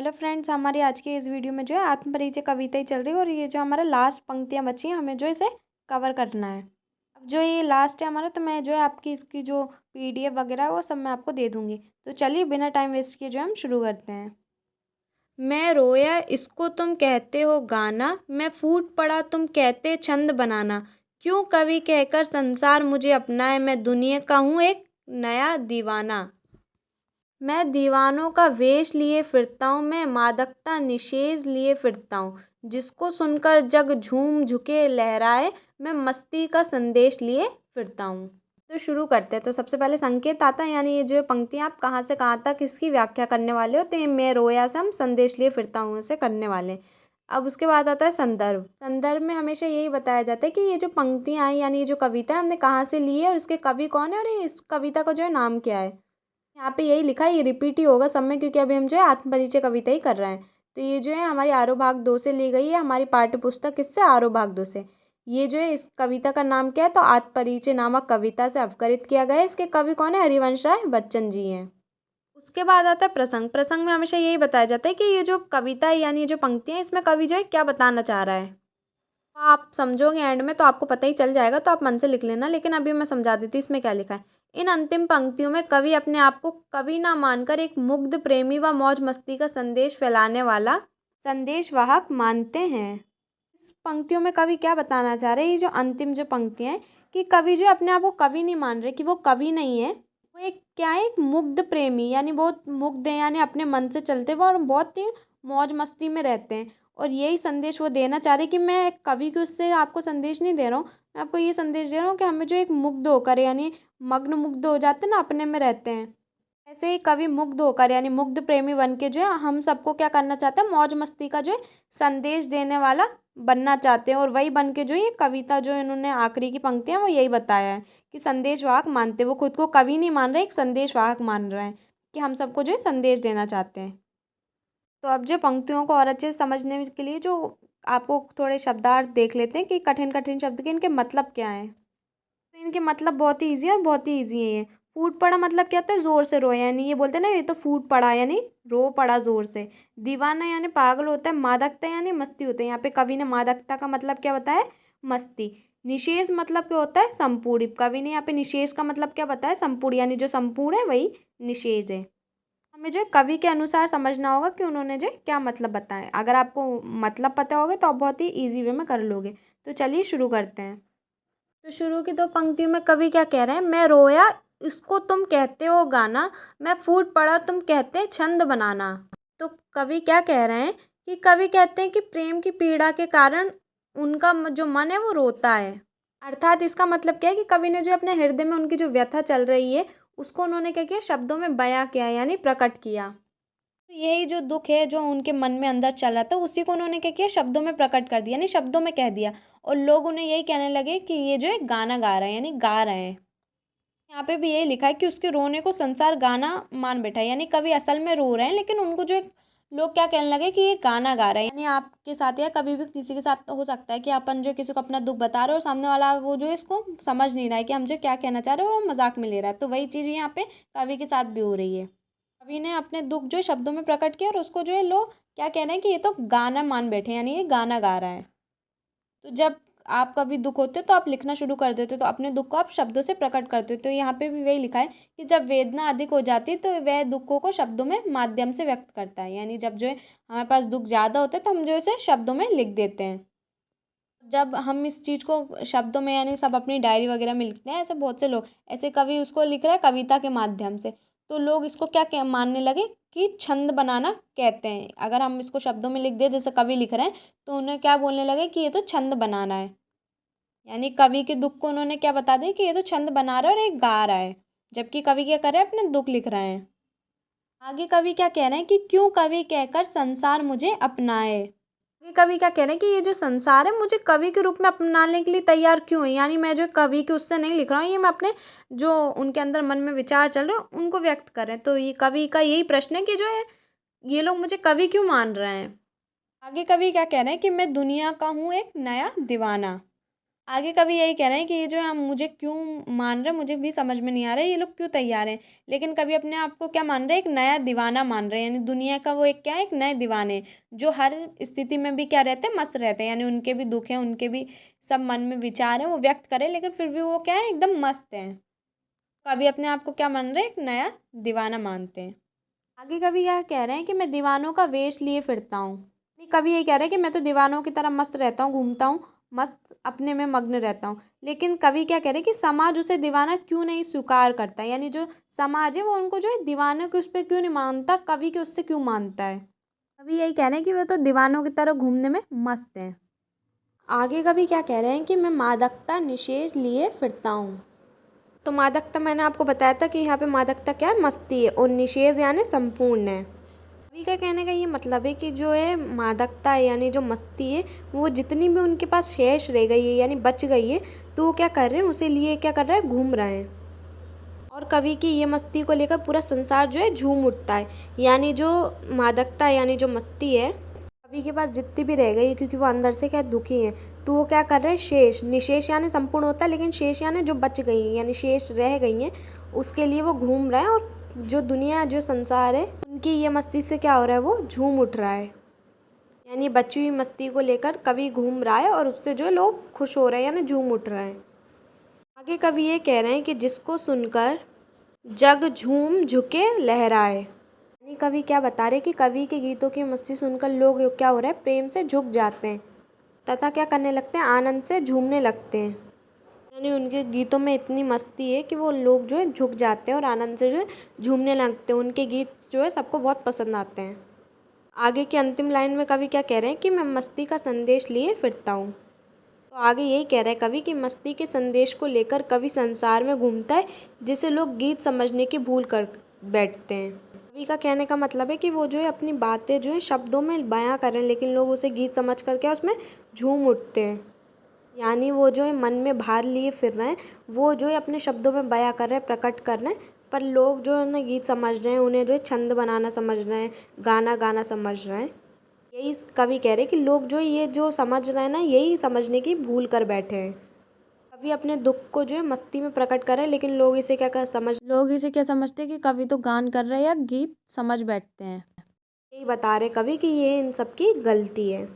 Hello friends, हमारी आज की इस वीडियो में जो है आत्म परिचय कविता ही चल रही है और ये जो हमारा लास्ट पंक्तियाँ बची हैं हमें जो इसे कवर करना है। अब जो ये लास्ट है हमारा, तो मैं जो है आपकी इसकी जो पीडीएफ वगैरह है वो सब मैं आपको दे दूँगी। तो चलिए बिना टाइम वेस्ट किए जो है हम शुरू करते हैं। मैं रोया इसको तुम कहते हो गाना, मैं फूट पड़ा तुम कहते छंद बनाना। क्यों कवि कहकर संसार मुझे अपनाए, मैं दुनिया का हूँ एक नया दीवाना। मैं दीवानों का वेश लिए फिरता हूँ, मैं मादकता निषेध लिए फिरता हूँ। जिसको सुनकर जग झूम झुके लहराए, मैं मस्ती का संदेश लिए फिरता हूँ। तो शुरू करते हैं। तो सबसे पहले संकेत आता है, यानी ये जो पंक्तियाँ आप कहाँ से कहाँ तक इसकी व्याख्या करने वाले हो। तो ये मैं रोया से हम संदेश लिए फिरता हूँ से करने वाले हैं। अब उसके बाद आता है संदर्भ। संदर्भ में हमेशा यही बताया जाता है कि ये जो पंक्तियाँ हैं यानी ये जो कविता है हमने कहाँ से ली है और इसके कवि कौन है और ये इस कविता का जो है नाम क्या है। यहाँ पे यही लिखा है, ये रिपीट ही होगा सब में क्योंकि अभी हम जो है आत्म परिचय कविता ही कर रहे हैं। तो ये जो है हमारी आरो भाग 2 से ली गई है, हमारी पाठ्य पुस्तक किससे, आरो भाग 2 से। ये जो है इस कविता का नाम क्या है, तो आत्म परिचय नामक कविता से अवतरित किया गया है। इसके कवि कौन है, हरिवंश राय बच्चन जी हैं। उसके बाद आता है प्रसंग। प्रसंग में हमेशा यही बताया जाता है कि ये जो कविता है यानी ये जो पंक्तियाँ हैं इसमें कवि जो है क्या बताना चाह रहा है। आप समझोगे एंड में तो आपको पता ही चल जाएगा, तो आप मन से लिख लेना, लेकिन अभी मैं समझा देती हूँ इसमें क्या लिखा है। इन अंतिम पंक्तियों में कवि अपने आप को कवि ना मानकर एक मुग्ध प्रेमी व मौज मस्ती का संदेश फैलाने वाला संदेश वाहक मानते हैं। इस पंक्तियों में कवि क्या बताना चाह रहे हैं, ये जो अंतिम जो पंक्तियाँ हैं कि कवि जो अपने आप को कवि नहीं मान रहे, कि वो कवि नहीं है, वो एक क्या है, एक मुग्ध प्रेमी यानी बहुत मुग्ध है, यानी अपने मन से चलते हुए और बहुत ही मौज मस्ती में रहते हैं। और यही संदेश वो देना चाह रहे कि मैं एक कवि के उससे आपको संदेश नहीं दे रहा हूँ, मैं आपको ये संदेश दे रहा हूँ कि हमें जो एक मुग्ध होकर यानी मग्न मुग्ध हो जाते हैं ना, अपने में रहते हैं, ऐसे ही कवि मुग्ध होकर यानी मुग्ध प्रेमी बन के जो है हम सबको क्या करना चाहते हैं, मौज मस्ती का जो है संदेश देने वाला बनना चाहते हैं। और वही बन के जो ये कविता जो इन्होंने आखिरी की पंक्तियाँ वो यही बताया है कि संदेश वाहक मानते, वो खुद को कवि नहीं मान रहे, एक संदेश वाहक मान रहे हैं कि हम सबको जो है संदेश देना चाहते हैं। तो अब जो पंक्तियों को और अच्छे से समझने के लिए जो आपको थोड़े शब्दार्थ देख लेते हैं कि कठिन कठिन शब्द के इनके मतलब क्या हैं। तो इनके मतलब बहुत ही ईजी है और बहुत ही ईजी है ये। फूट पड़ा मतलब क्या होता है, जोर से रोया, यानी ये बोलते हैं ना ये तो फूट पड़ा यानी रो पड़ा जोर से। दीवाना यानी पागल होता है। मादकता यानी मस्ती होता है। यहाँ पे कवि ने मादकता का मतलब क्या बताया, मस्ती। निषेध मतलब क्या होता है, संपूर्ण। कवि ने यहाँ पे निषेध का मतलब क्या बताया, संपूर्ण, यानी जो संपूर्ण है वही निषेध है। हमें जो है कवि के अनुसार समझना होगा कि उन्होंने जो है क्या मतलब बताया। अगर आपको मतलब पता होगा तो आप बहुत ही ईजी वे में कर लोगे। तो चलिए शुरू करते हैं। तो शुरू की 2 पंक्तियों में कवि क्या कह रहे हैं, मैं रोया इसको तुम कहते हो गाना, मैं फूट पड़ा तुम कहते छंद बनाना। तो कवि क्या कह रहे हैं कि कवि कहते हैं कि प्रेम की पीड़ा के कारण उनका जो मन है वो रोता है। अर्थात इसका मतलब क्या है कि कवि ने जो अपने हृदय में उनकी जो व्यथा चल रही है उसको उन्होंने क्या किया, शब्दों में बयां किया यानी प्रकट किया। तो यही जो दुख है जो उनके मन में अंदर चल रहा था उसी को उन्होंने क्या किया, शब्दों में प्रकट कर दिया यानी शब्दों में कह दिया। और लोग उन्हें यही कहने लगे कि ये जो है गाना गा रहे हैं यानी गा रहे हैं। यहाँ पे भी यही लिखा है कि उसके रोने को संसार गाना मान बैठा है, यानी कवि असल में रो रहे हैं लेकिन उनको जो है लोग क्या कहने लगे कि ये गाना गा रहे हैं। यानी आपके साथ या कभी भी किसी के साथ तो हो सकता है कि अपन जो किसी को अपना दुख बता रहे हो और सामने वाला वो जो है इसको समझ नहीं रहा है कि हम जो क्या कहना चाह रहे हो और वो मजाक में ले रहा है। तो वही चीज़ यहाँ पे कवि के साथ भी हो रही है। कवि ने अपने दुख जो है शब्दों में प्रकट किया और उसको जो है लोग क्या कह रहे हैं कि ये तो गाना मान बैठे हैं यानी ये गाना गा रहा है। तो जब आप कभी दुख होते हो तो आप लिखना शुरू कर देते हो, तो अपने दुख को आप शब्दों से प्रकट करते हो। तो यहाँ पे भी वही लिखा है कि जब वेदना अधिक हो जाती है तो वह दुखों को शब्दों में माध्यम से व्यक्त करता है, यानी जब जो है हमारे पास दुख ज़्यादा होता है तो हम जो है इसे शब्दों में लिख देते हैं। जब हम इस चीज़ को शब्दों में यानी सब अपनी डायरी वगैरह में लिखते हैं, ऐसे बहुत से लोग, ऐसे कवि उसको लिख रहा है कविता के माध्यम से, तो लोग इसको क्या मानने लगे कि छंद बनाना कहते हैं। अगर हम इसको शब्दों में लिख दें जैसे कवि लिख रहे हैं तो उन्हें क्या बोलने लगे कि ये तो छंद बनाना है, यानी कवि के दुख को उन्होंने क्या बता दिया कि ये तो छंद बना रहा है और एक गा रहा है, जबकि कवि क्या कर रहे हैं, अपने दुख लिख रहे हैं। आगे कवि क्या कह रहे हैं कि क्यों कवि कहकर संसार मुझे अपनाए। आगे कवि क्या कह रहे हैं कि ये जो संसार है मुझे कवि के रूप में अपनाने के लिए तैयार क्यों है, यानी मैं जो कवि के उससे नहीं लिख रहा हूँ, ये मैं अपने जो उनके अंदर मन में विचार चल रहे हैं उनको व्यक्त कर रहे हैं। तो ये कवि का यही प्रश्न है कि जो है ये लोग मुझे कवि क्यों मान रहे हैं। आगे कवि क्या कह रहे हैं कि मैं दुनिया का हूँ एक नया दीवाना। आगे कवि यही कह रहे हैं कि ये जो हम मुझे क्यों मान रहे हैं, मुझे भी समझ में नहीं आ रहा है ये लोग क्यों तैयार हैं। लेकिन कवि अपने आप को क्या मान रहे हैं, एक नया दीवाना मान रहे हैं, यानी दुनिया का वो एक क्या है, एक नए दीवाने जो हर स्थिति में भी क्या रहते हैं, मस्त रहते हैं। यानी उनके भी दुख हैं, उनके भी सब मन में विचार हैं, वो व्यक्त करें, लेकिन फिर भी वो क्या है, एकदम मस्त हैं। कवि अपने आप को क्या मान रहे हैं, एक नया दीवाना मानते हैं। आगे कवि क्या कह रहे हैं कि मैं दीवानों का वेश लिए फिरता हूँ। नहीं, कवि ये कह रहे हैं कि मैं तो दीवानों की तरह मस्त रहता हूँ, घूमता हूँ, मस्त अपने में मग्न रहता हूँ। लेकिन कवि क्या कह रहे हैं कि समाज उसे दीवाना क्यों नहीं स्वीकार करता, यानी जो समाज है वो उनको जो है दीवानों के उस पर क्यों नहीं मानता, कवि के उससे क्यों मानता है। कवि यही कह रहे हैं कि वो तो दीवानों की तरह घूमने में मस्त हैं। आगे कवि क्या कह रहे हैं कि मैं मादकता निषेध लिए फिरता हूँ। तो मादकता मैंने आपको बताया था कि यहाँ पे मादकता क्या है, मस्ती है, और निषेध यानी संपूर्ण है। कवि का कहने का ये मतलब है कि जो है मादकता है यानी जो मस्ती है, वो जितनी भी उनके पास शेष रह गई है यानी बच गई है, तो वो क्या कर रहे हैं, उसे लिए क्या कर रहे हैं, घूम रहे हैं। और कवि की ये मस्ती को लेकर पूरा संसार जो है झूम उठता है। यानी जो मादकता यानी जो मस्ती है कवि के पास जितनी भी रह गई है, क्योंकि वो अंदर से क्या दुखी है, तो वो क्या कर रहे हैं, शेष, निशेष यानी संपूर्ण होता है, लेकिन शेष यानी जो बच गई है यानी शेष रह गई हैं, उसके लिए वो घूम रहा है। और जो दुनिया जो संसार है उनकी ये मस्ती से क्या हो रहा है, वो झूम उठ रहा है। यानी बची हुई मस्ती को लेकर कवि घूम रहा है और उससे जो है लोग खुश हो रहे हैं यानी झूम उठ रहे हैं। आगे कवि ये कह रहे हैं कि जिसको सुनकर जग झूम झुके लहराए। यानी कवि क्या बता रहे हैं कि कवि के गीतों की मस्ती सुनकर लोग क्या हो रहा है, प्रेम से झुक जाते हैं तथा क्या करने लगते हैं, आनंद से झूमने लगते हैं। यानी उनके गीतों में इतनी मस्ती है कि वो लोग जो है झुक जाते हैं और आनंद से जो है झूमने लगते हैं। उनके गीत जो है सबको बहुत पसंद आते हैं। आगे की अंतिम लाइन में कवि क्या कह रहे हैं कि मैं मस्ती का संदेश लिए फिरता हूँ। तो आगे यही कह रहे हैं कवि कि मस्ती के संदेश को लेकर कवि संसार में घूमता है, जिसे लोग गीत समझने की भूल कर बैठते हैं। कवि का कहने का मतलब है कि वो जो है अपनी बातें जो है शब्दों में बयां करें, लेकिन लोग उसे गीत समझ कर क्या उसमें झूम उठते हैं। यानी वो जो है मन में भार लिए फिर रहे हैं, वो जो है अपने शब्दों में बयां कर रहे हैं, प्रकट कर रहे हैं, पर लोग जो है उन्हें गीत समझ रहे हैं, उन्हें जो है छंद बनाना समझ रहे हैं, गाना गाना समझ रहे हैं। यही कवि कह रहे हैं कि लोग जो ये जो समझ रहे हैं ना, यही समझने की भूल कर बैठे हैं। कवि अपने दुख को जो है मस्ती में प्रकट कर रहे हैं, लेकिन लोग इसे क्या समझते हैं कि कवि तो गान कर रहे हैं या गीत समझ बैठते हैं। यही बता रहे कवि कि ये इन सब की गलती है।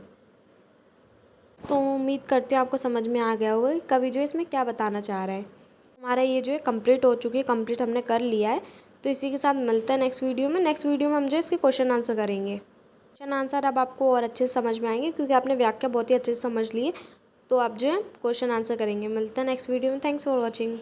तो उम्मीद करते हैं आपको समझ में आ गया होगा कि कवि जो है इसमें क्या बताना चाह रहा है। हमारा ये जो है कंप्लीट हो चुकी है, कंप्लीट हमने कर लिया है। तो इसी के साथ मिलते हैं नेक्स्ट वीडियो में। नेक्स्ट वीडियो में हम जो है इसके क्वेश्चन आंसर करेंगे। क्वेश्चन आंसर अब आपको और अच्छे से समझ में आएंगे, क्योंकि आपने व्याख्या बहुत ही अच्छे से समझ ली है। तो आप जो है क्वेश्चन आंसर करेंगे। मिलते हैं नेक्स्ट वीडियो में। Thanks for watching.